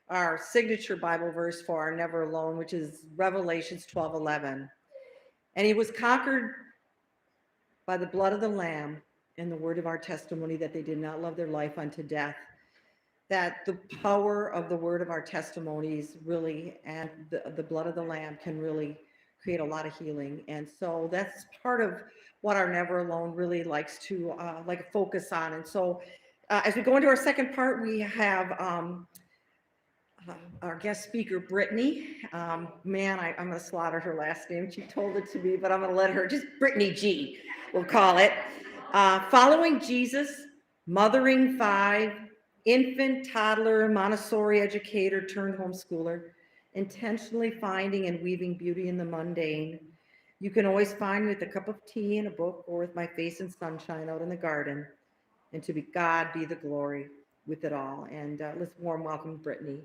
our signature Bible verse for our Never Alone, which is Revelations 12:11. And he was conquered by the blood of the Lamb and the word of our testimony that they did not love their life unto death. That the power of the word of our testimonies really and the blood of the Lamb can really create a lot of healing. And so that's part of what our Never Alone really likes to like focus on. And so as we go into our second part, we have our guest speaker, Brittany. I'm going to slaughter her last name. She told it to me, but I'm going to let her, just Brittany G, we'll call it. Following Jesus, mothering five, infant, toddler, Montessori educator turned homeschooler, intentionally finding and weaving beauty in the mundane. You can always find me with a cup of tea and a book, or with my face in sunshine out in the garden. And to be God be the glory with it all. And let's warm welcome Brittany.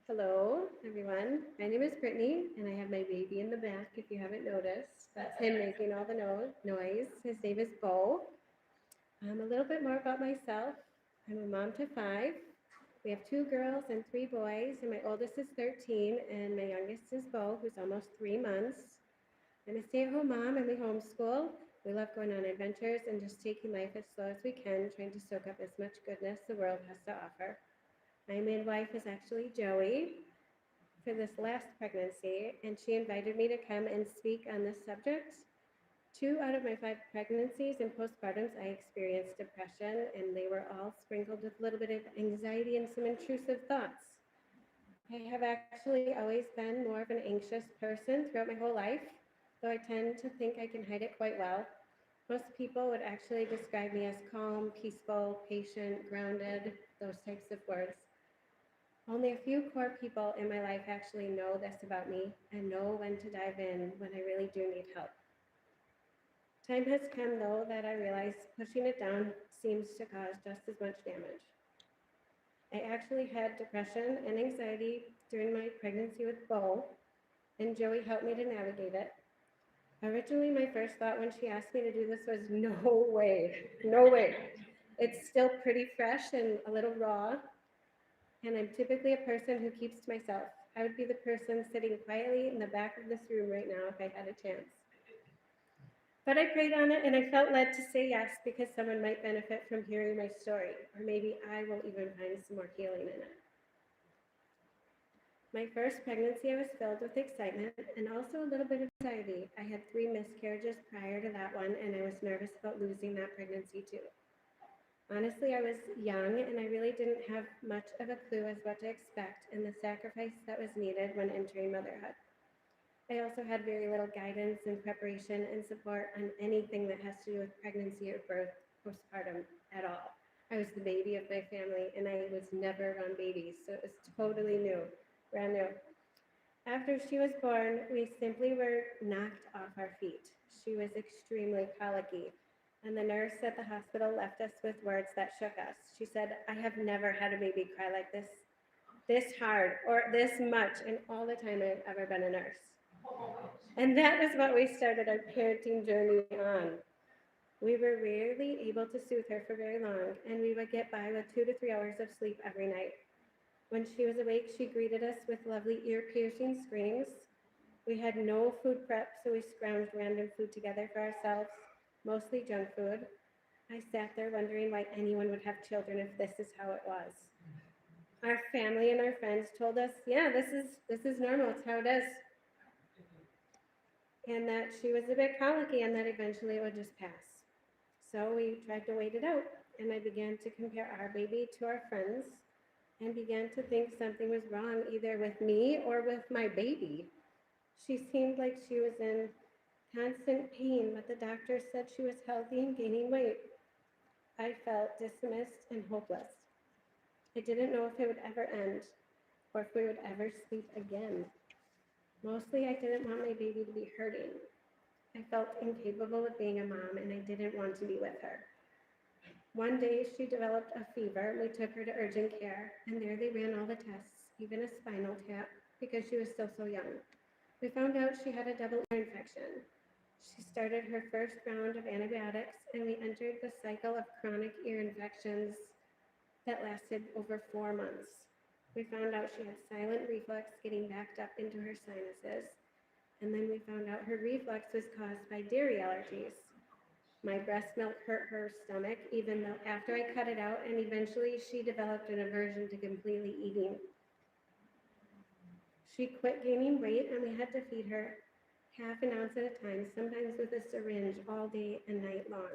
Hello, everyone. My name is Brittany, and I have my baby in the back, if you haven't noticed. That's him making all the noise. His name is Bo. A little bit more about myself. I'm a mom to five. We have two girls and three boys, and my oldest is 13, and my youngest is Bo, who's almost 3 months. I'm a stay-at-home mom, and we homeschool. We love going on adventures and just taking life as slow as we can, trying to soak up as much goodness the world has to offer. My midwife is actually Joey for this last pregnancy, and she invited me to come and speak on this subject. 2 out of my 5 pregnancies and postpartums, I experienced depression, and they were all sprinkled with a little bit of anxiety and some intrusive thoughts. I have actually always been more of an anxious person throughout my whole life, though I tend to think I can hide it quite well. Most people would actually describe me as calm, peaceful, patient, grounded, those types of words. Only a few core people in my life actually know this about me and know when to dive in when I really do need help. Time has come, though, that I realize pushing it down seems to cause just as much damage. I actually had depression and anxiety during my pregnancy with Bo, and Joey helped me to navigate it. Originally, my first thought when she asked me to do this was, no way, no way. It's still pretty fresh and a little raw, and I'm typically a person who keeps to myself. I would be the person sitting quietly in the back of this room right now if I had a chance. But I prayed on it, and I felt led to say yes because someone might benefit from hearing my story, or maybe I will even find some more healing in it. My first pregnancy, I was filled with excitement and also a little bit of anxiety. I had 3 miscarriages prior to that one, and I was nervous about losing that pregnancy too. Honestly, I was young, and I really didn't have much of a clue as what to expect and the sacrifice that was needed when entering motherhood. I also had very little guidance and preparation and support on anything that has to do with pregnancy or birth, postpartum at all. I was the baby of my family, and I was never around babies, so it was totally new, brand new. After she was born, we simply were knocked off our feet. She was extremely colicky, and the nurse at the hospital left us with words that shook us. She said, I have never had a baby cry like this hard, or this much in all the time I've ever been a nurse. And that is what we started our parenting journey on. We were rarely able to soothe her for very long, and we would get by with 2 to 3 hours of sleep every night. When she was awake, she greeted us with lovely ear-piercing screams. We had no food prep, so we scrounged random food together for ourselves, mostly junk food. I sat there wondering why anyone would have children if this is how it was. Our family and our friends told us, yeah, this is normal, it's how it is. And that she was a bit colicky and that eventually it would just pass. So we tried to wait it out, and I began to compare our baby to our friends and began to think something was wrong either with me or with my baby. She seemed like she was in constant pain, but the doctor said she was healthy and gaining weight. I felt dismissed and hopeless. I didn't know if it would ever end or if we would ever sleep again. Mostly, I didn't want my baby to be hurting. I felt incapable of being a mom, and I didn't want to be with her. One day, she developed a fever. We took her to urgent care, and there they ran all the tests, even a spinal tap. because she was still so young. We found out she had a double ear infection. She started her first round of antibiotics, and we entered the cycle of chronic ear infections that lasted over 4 months. We found out she had silent reflux getting backed up into her sinuses, and then we found out her reflux was caused by dairy allergies. My breast milk hurt her stomach, even though after I cut it out, and eventually she developed an aversion to completely eating. She quit gaining weight, and we had to feed her half an ounce at a time, sometimes with a syringe all day and night long.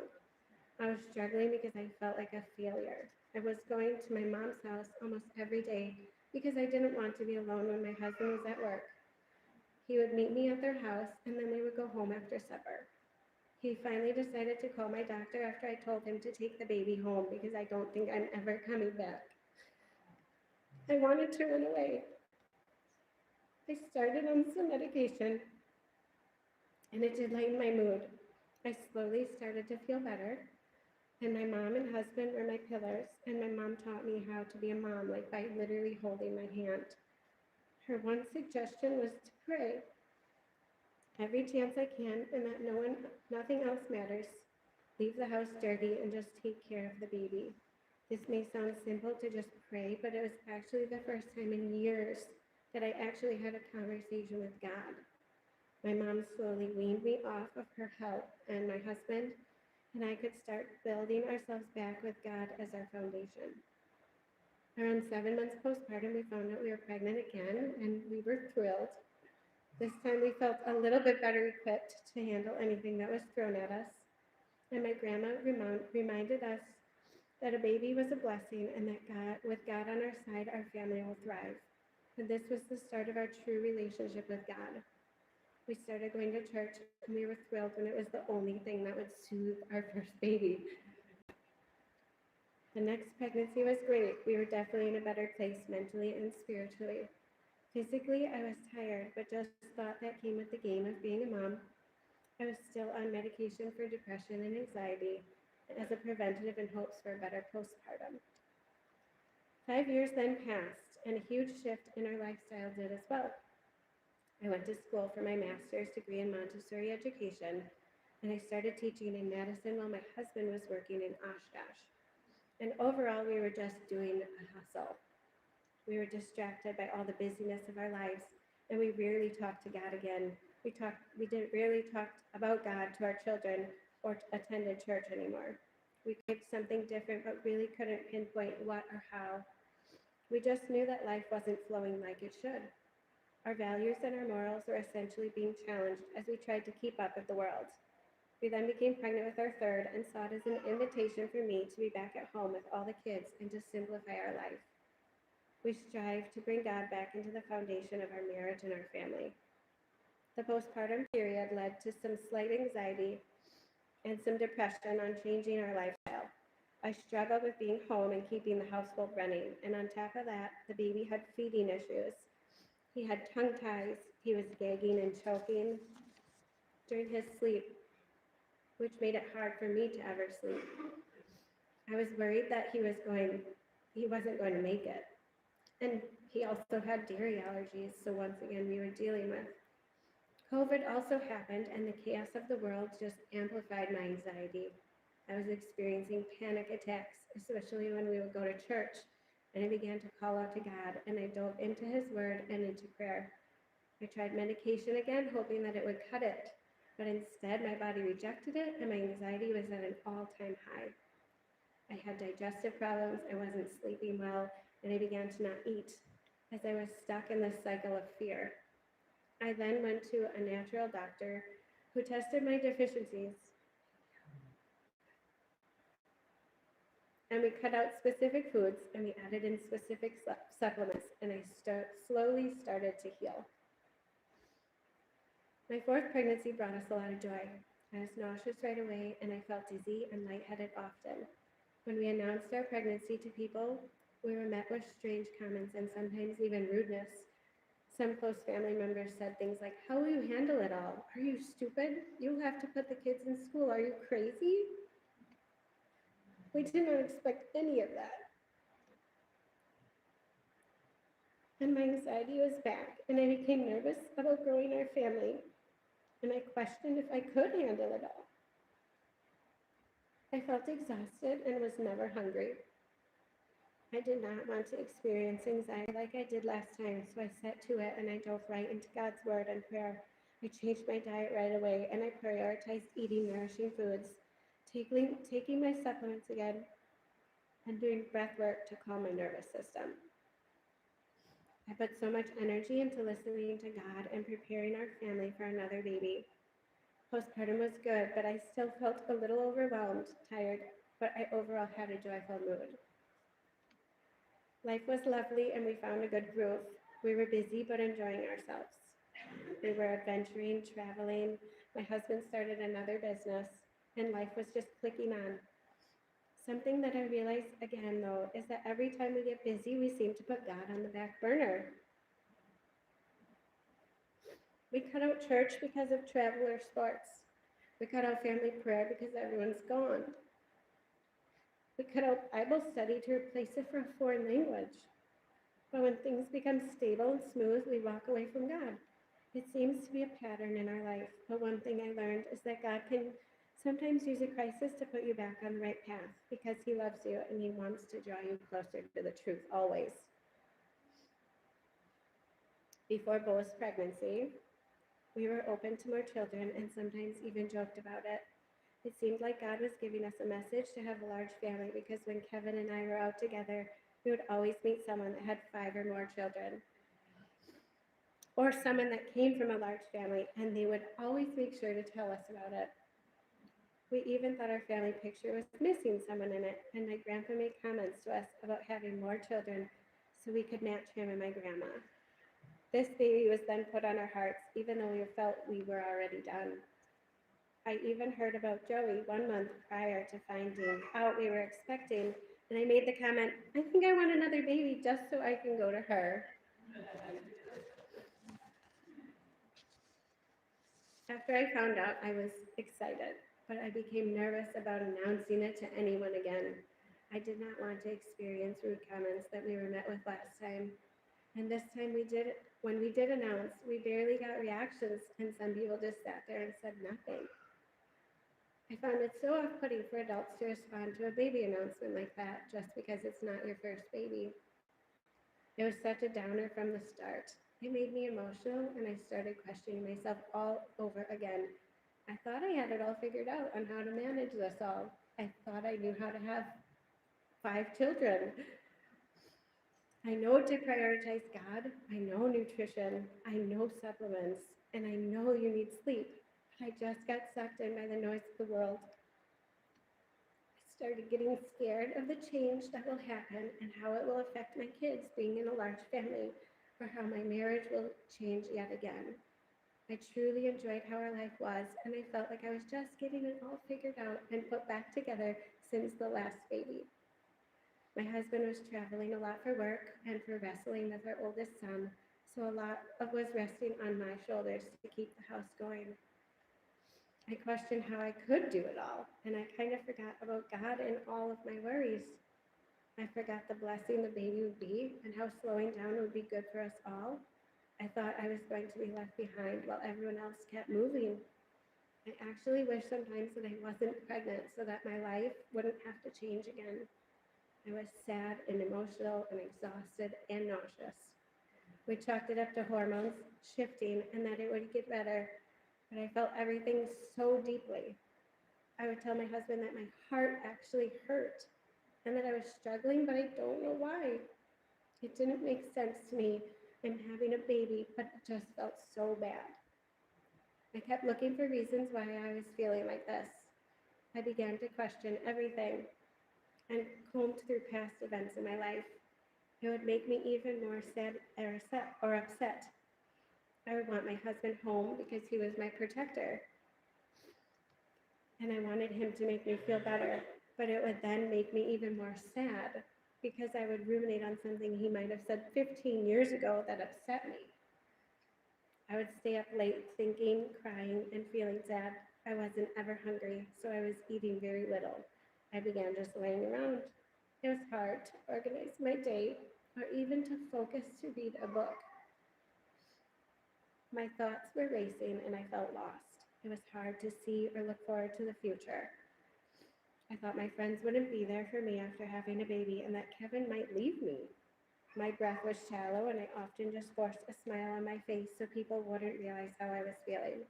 I was struggling because I felt like a failure. I was going to my mom's house almost every day because I didn't want to be alone when my husband was at work. He would meet me at their house, and then we would go home after supper. He finally decided to call my doctor after I told him to take the baby home because I don't think I'm ever coming back. I wanted to run away. I started on some medication, and it did lighten my mood. I slowly started to feel better, and my mom and husband were my pillars, and my mom taught me how to be a mom, like by literally holding my hand. Her one suggestion was to pray every chance I can, and that nothing else matters. Leave the house dirty and just take care of the baby. This may sound simple to just pray, but it was actually the first time in years that I actually had a conversation with God. My mom slowly weaned me off of her help, and my husband and I could start building ourselves back with God as our foundation. Around 7 months postpartum, we found out we were pregnant again, and we were thrilled. This time we felt a little bit better equipped to handle anything that was thrown at us. And my grandma reminded us that a baby was a blessing, and that with God on our side, our family will thrive. And this was the start of our true relationship with God. We started going to church, and we were thrilled when it was the only thing that would soothe our first baby. The next pregnancy was great. We were definitely in a better place mentally and spiritually. Physically, I was tired, but just thought that came with the game of being a mom. I was still on medication for depression and anxiety as a preventative in hopes for a better postpartum. 5 years then passed, and a huge shift in our lifestyle did as well. I went to school for my master's degree in Montessori education, and I started teaching in Madison while my husband was working in Oshkosh. And overall, we were just doing a hustle. We were distracted by all the busyness of our lives, and we rarely talked to God again. We didn't rarely talk about God to our children or attended church anymore. We craved something different, but really couldn't pinpoint what or how. We just knew that life wasn't flowing like it should. Our values and our morals were essentially being challenged as we tried to keep up with the world. We then became pregnant with our third and saw it as an invitation for me to be back at home with all the kids and to simplify our life. We strive to bring God back into the foundation of our marriage and our family. The postpartum period led to some slight anxiety and some depression on changing our lifestyle. I struggled with being home and keeping the household running, and on top of that, the baby had feeding issues. He had tongue ties, he was gagging and choking during his sleep, which made it hard for me to ever sleep. I was worried that he wasn't going to make it. And he also had dairy allergies, so once again, we were dealing with. COVID also happened, and the chaos of the world just amplified my anxiety. I was experiencing panic attacks, especially when we would go to church, and I began to call out to God, and I dove into his word and into prayer. I tried medication again, hoping that it would cut it, but instead my body rejected it, and my anxiety was at an all-time high. I had digestive problems, I wasn't sleeping well, and I began to not eat as I was stuck in this cycle of fear. I then went to a natural doctor who tested my deficiencies, and we cut out specific foods and we added in specific supplements, and I slowly started to heal. My fourth pregnancy brought us a lot of joy. I was nauseous right away, and I felt dizzy and lightheaded often. When we announced our pregnancy to people, we were met with strange comments and sometimes even rudeness. Some close family members said things like, "How will you handle it all? Are you stupid? You'll have to put the kids in school. Are you crazy?" We did not expect any of that. and my anxiety was back, and I became nervous about growing our family, and I questioned if I could handle it all. I felt exhausted and was never hungry. I did not want to experience anxiety like I did last time, so I set to it and I dove right into God's word and prayer. I changed my diet right away and I prioritized eating nourishing foods, taking my supplements again, and doing breath work to calm my nervous system. I put so much energy into listening to God and preparing our family for another baby. Postpartum was good, but I still felt a little overwhelmed, tired, but I overall had a joyful mood. Life was lovely and we found a good groove. We were busy but enjoying ourselves. We were adventuring, traveling. My husband started another business and life was just clicking on. Something that I realized again though is that every time we get busy, we seem to put God on the back burner. We cut out church because of travel or sports. We cut out family prayer because everyone's gone. We cut out Bible study to replace it for a foreign language. But when things become stable and smooth, we walk away from God. It seems to be a pattern in our life, but one thing I learned is that God can sometimes use a crisis to put you back on the right path because He loves you and He wants to draw you closer to the truth always. Before Bo's pregnancy, we were open to more children and sometimes even joked about it. It seemed like God was giving us a message to have a large family because when Kevin and I were out together, we would always meet someone that had 5 or more children, or someone that came from a large family, and they would always make sure to tell us about it. We even thought our family picture was missing someone in it, and my grandpa made comments to us about having more children so we could match him and my grandma. This baby was then put on our hearts, even though we felt we were already done. I even heard about Joey 1 month prior to finding out we were expecting, and I made the comment, I think I want another baby just so I can go to her. After I found out, I was excited, but I became nervous about announcing it to anyone again. I did not want to experience rude comments that we were met with last time. And this time when we did announce, we barely got reactions, and some people just sat there and said nothing. I found it so off-putting for adults to respond to a baby announcement like that just because it's not your first baby. It was such a downer from the start. It made me emotional and I started questioning myself all over again. I thought I had it all figured out on how to manage this all. I thought I knew how to have 5 children. I know to prioritize God, I know nutrition, I know supplements, and I know you need sleep. But I just got sucked in by the noise of the world. I started getting scared of the change that will happen and how it will affect my kids being in a large family, or how my marriage will change yet again. I truly enjoyed how our life was, and I felt like I was just getting it all figured out and put back together since the last baby. My husband was traveling a lot for work and for wrestling with our oldest son, so a lot of was resting on my shoulders to keep the house going. I questioned how I could do it all, and I kind of forgot about God and all of my worries. I forgot the blessing the baby would be and how slowing down would be good for us all. I thought I was going to be left behind while everyone else kept moving. I actually wish sometimes that I wasn't pregnant so that my life wouldn't have to change again. I was sad and emotional and exhausted and nauseous. We chalked it up to hormones shifting and that it would get better, but I felt everything so deeply. I would tell my husband that my heart actually hurt and that I was struggling, but I don't know why. It didn't make sense to me. I'm having a baby, but it just felt so bad. I kept looking for reasons why I was feeling like this. I began to question everything and combed through past events in my life. It would make me even more sad or upset. I would want my husband home because he was my protector, and I wanted him to make me feel better, but it would then make me even more sad because I would ruminate on something he might have said 15 years ago that upset me. I would stay up late thinking, crying, and feeling sad. I wasn't ever hungry, so I was eating very little. I began just laying around. It was hard to organize my day. or even to focus to read a book. My thoughts were racing and I felt lost. It was hard to see or look forward to the future. I thought my friends wouldn't be there for me after having a baby and that Kevin might leave me. My breath was shallow and I often just forced a smile on my face so people wouldn't realize how I was feeling.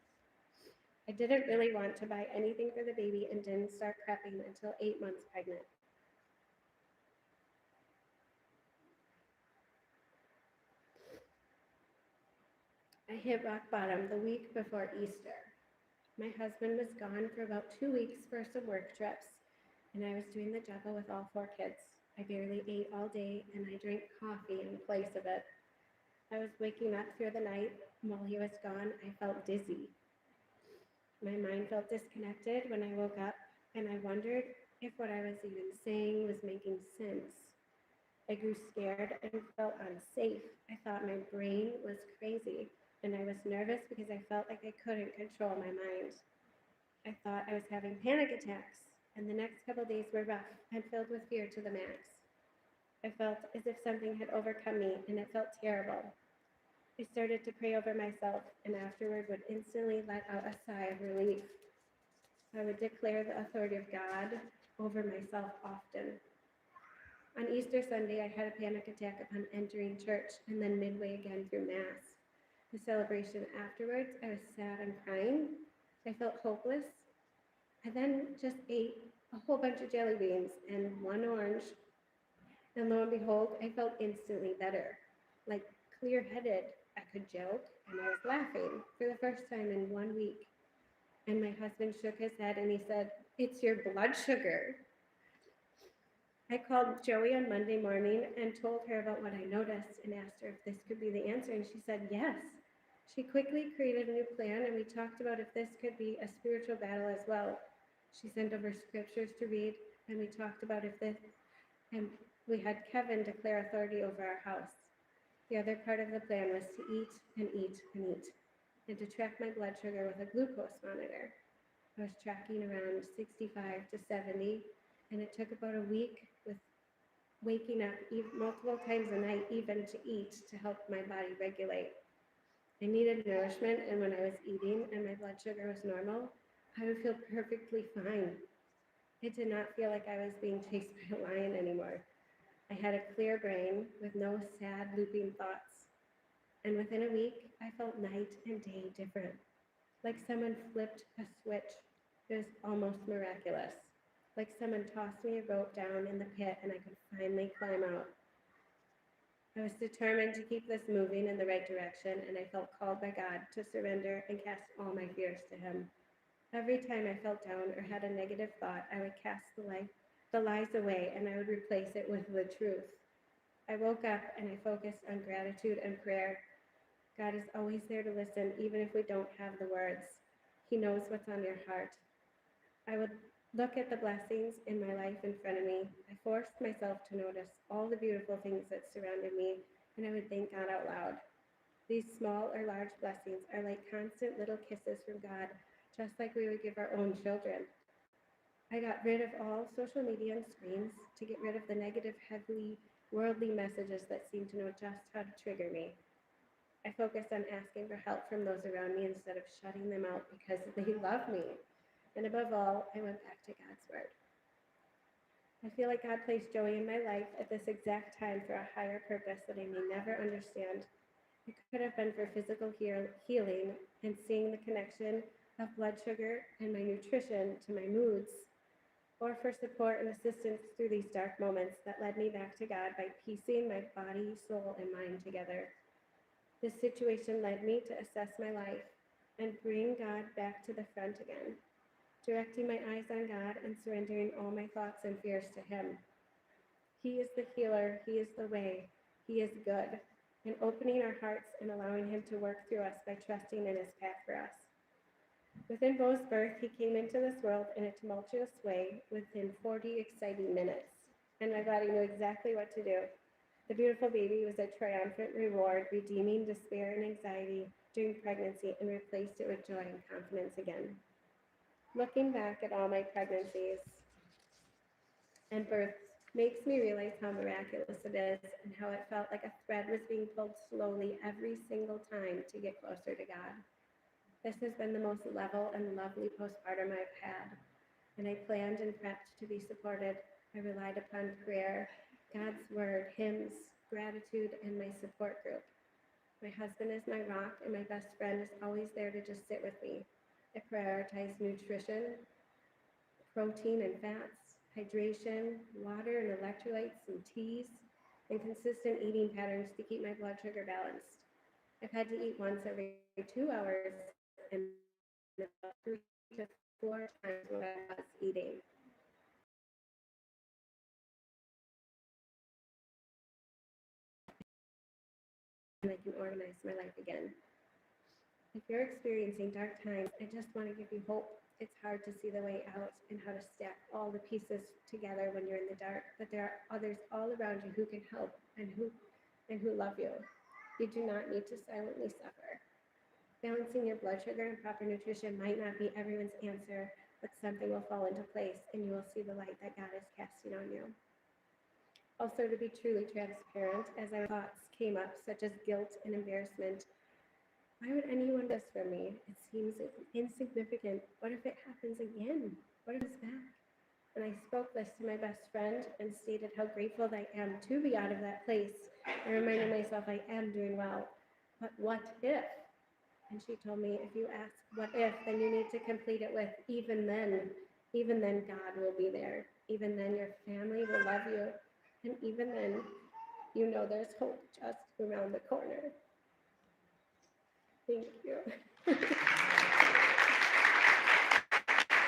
I didn't really want to buy anything for the baby and didn't start prepping until 8 months pregnant. I hit rock bottom the week before Easter. My husband was gone for about 2 weeks for some work trips, and I was doing the juggle with all 4 kids. I barely ate all day, and I drank coffee in place of it. I was waking up through the night, and while he was gone, I felt dizzy. My mind felt disconnected when I woke up, and I wondered if what I was even saying was making sense. I grew scared and felt unsafe. I thought my brain was crazy, and I was nervous because I felt like I couldn't control my mind. I thought I was having panic attacks, and the next couple days were rough and filled with fear to the max. I felt as if something had overcome me, and it felt terrible. I started to pray over myself, and afterward would instantly let out a sigh of relief. I would declare the authority of God over myself often. On Easter Sunday, I had a panic attack upon entering church and then midway again through Mass. The celebration afterwards, I was sad and crying. I felt hopeless. I then just ate a whole bunch of jelly beans and one orange, and lo and behold, I felt instantly better, like clear-headed. I could joke, and I was laughing for the first time in 1 week. And my husband shook his head and he said, "It's your blood sugar." I called Joey on Monday morning and told her about what I noticed and asked her if this could be the answer, and she said yes. She quickly created a new plan, and we talked about if this could be a spiritual battle as well. She sent over scriptures to read, and we talked about if this, and we had Kevin declare authority over our house. The other part of the plan was to eat and eat and eat, and to track my blood sugar with a glucose monitor. I was tracking around 65 to 70, and it took about a week with waking up multiple times a night, even to eat, to help my body regulate. I needed nourishment, and when I was eating and my blood sugar was normal, I would feel perfectly fine. It did not feel like I was being chased by a lion anymore. I had a clear brain with no sad, looping thoughts. And within a week, I felt night and day different, like someone flipped a switch. It was almost miraculous, like someone tossed me a rope down in the pit and I could finally climb out. I was determined to keep this moving in the right direction, and I felt called by God to surrender and cast all my fears to Him. Every time I felt down or had a negative thought, I would cast the lies away, and I would replace it with the truth. I woke up and I focused on gratitude and prayer. God is always there to listen, even if we don't have the words. He knows what's on your heart. I would look at the blessings in my life in front of me. I forced myself to notice all the beautiful things that surrounded me, and I would thank God out loud. These small or large blessings are like constant little kisses from God, just like we would give our own children. I got rid of all social media and screens to get rid of the negative, heavily worldly messages that seemed to know just how to trigger me. I focused on asking for help from those around me instead of shutting them out because they love me. And above all, I went back to God's Word. I feel like God placed Joey in my life at this exact time for a higher purpose that I may never understand. It could have been for physical healing and seeing the connection of blood sugar and my nutrition to my moods, or for support and assistance through these dark moments that led me back to God by piecing my body, soul, and mind together. This situation led me to assess my life and bring God back to the front again, directing my eyes on God and surrendering all my thoughts and fears to Him. He is the healer, He is the way, He is good, and opening our hearts and allowing Him to work through us by trusting in His path for us. Within Bo's birth, he came into this world in a tumultuous way within 40 exciting minutes, and my body knew exactly what to do. The beautiful baby was a triumphant reward, redeeming despair and anxiety during pregnancy and replaced it with joy and confidence again. Looking back at all my pregnancies and births makes me realize how miraculous it is and how it felt like a thread was being pulled slowly every single time to get closer to God. This has been the most level and lovely postpartum I've had, and I planned and prepped to be supported. I relied upon prayer, God's word, hymns, gratitude, and my support group. My husband is my rock, and my best friend is always there to just sit with me. I prioritize nutrition, protein and fats, hydration, water and electrolytes and teas, and consistent eating patterns to keep my blood sugar balanced. I've had to eat once every 2 hours and about 3 to 4 times what I was eating. And I can organize my life again. If you're experiencing dark times, I just want to give you hope. It's hard to see the way out and how to stack all the pieces together when you're in the dark, but there are others all around you who can help and who love you. You do not need to silently suffer. Balancing your blood sugar and proper nutrition might not be everyone's answer, but something will fall into place and you will see the light that God is casting on you. Also, to be truly transparent, as our thoughts came up, such as guilt and embarrassment, why would anyone do this for me? It seems insignificant. What if it happens again? What if it's back? And I spoke this to my best friend and stated how grateful I am to be out of that place. I reminded myself I am doing well. But what if? And she told me, if you ask what if, then you need to complete it with even then God will be there. Even then your family will love you. And even then, you know there's hope just around the corner. Thank you.